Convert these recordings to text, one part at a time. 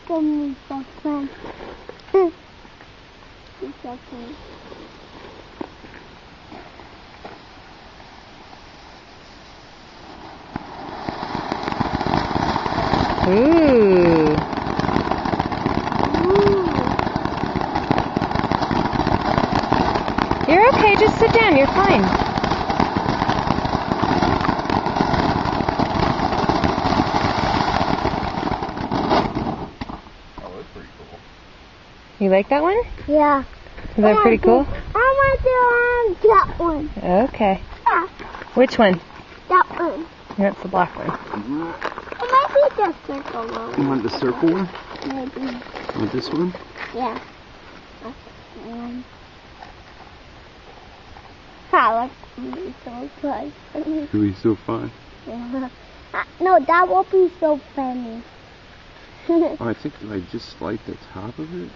Come on, so fun. It's so cute. Ooh. You're okay, just sit down, you're fine. Oh, that's pretty cool. You like that one? Yeah. Is that pretty cool? I want to that one. Okay. Yeah, Which one? that one. That's the black one. It might be the circle one. You want the circle one? Maybe. Want this one? Yeah. That would be so fun. It'll be so fun. Yeah. No, that will be so funny. Oh, I think I just like the top of it.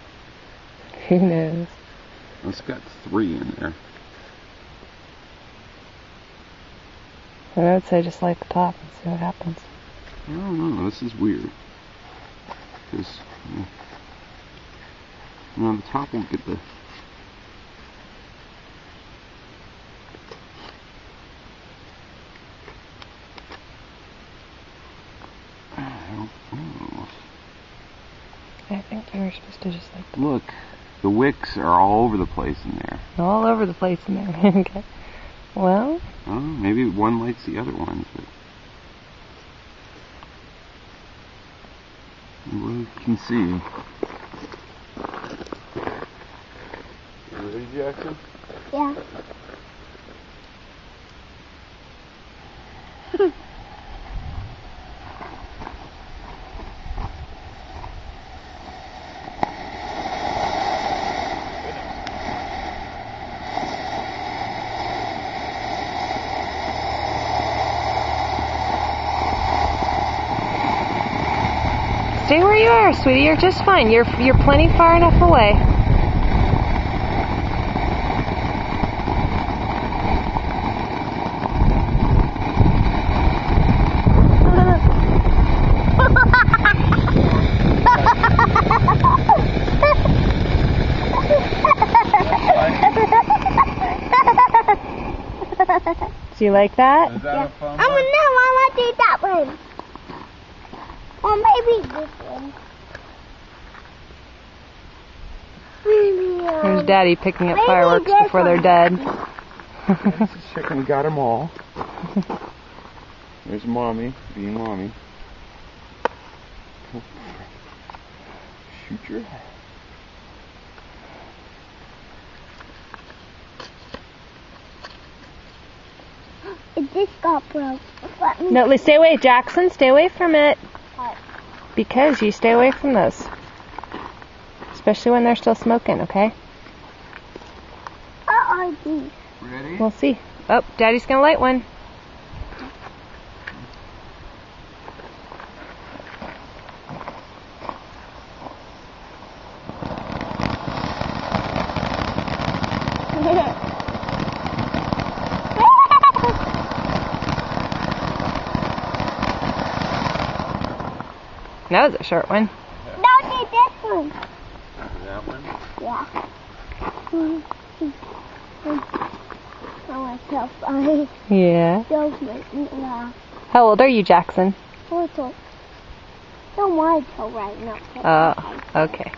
Who knows? Oh, it's got 3 in there. I would say just light the top and see what happens. I don't know. This is weird. Because, the top won't get the... I don't know. I think you were supposed to just like Look, the wicks are all over the place in there. all over the place in there. Okay. Well, I don't know. Maybe one lights the other ones, but... We can see. You ready, Jackson? Yeah. stay where you are, sweetie. You're just fine. You're plenty far enough away. Do you like that? Is that a fun one? I want to do that one. Or maybe this one. Maybe, There's Daddy picking up maybe fireworks this before they're one. dead. This is chicken got them all. There's Mommy, being Mommy. Oh, shoot your head. It just got broke. Let me No, stay away, Jackson. Stay away from it. What? Because you stay away from those. Especially when they're still smoking, okay? What are these? Ready? We'll see. Oh, Daddy's gonna light one. That was a short one. No, do this one. That one? Yeah. Oh, it's so funny. Yeah. Don't make me laugh. How old are you, Jackson? Also, don't want to tell right now. Oh, okay.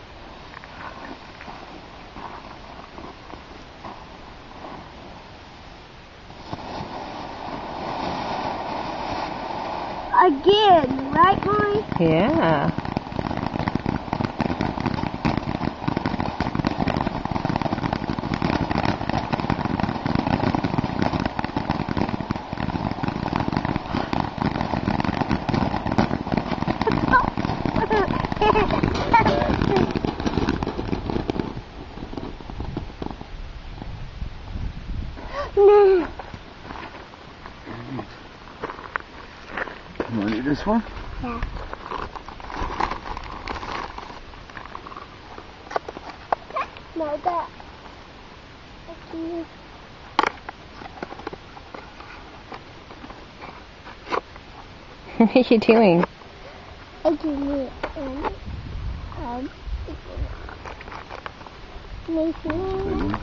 Again, right, Mommy? Yeah. No. You want to do this one? Yeah. No, that. Okay. What are you doing? I can do it.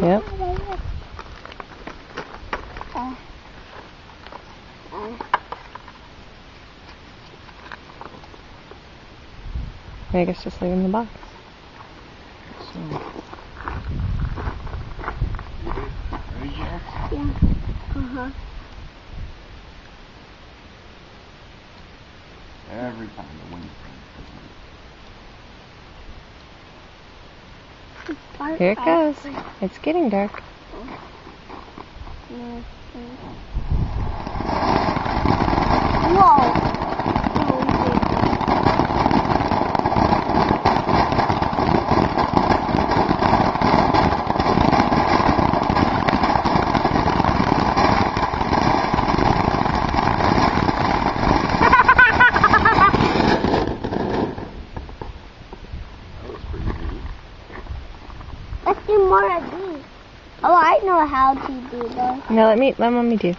Yep. I guess just leave it in the box. So. Ready, Jax? Yeah. Uh-huh. Every time the wind comes. Here it goes. It's getting dark. Whoa. Let's do more of these. Oh, I know how to do those. No, let mommy do.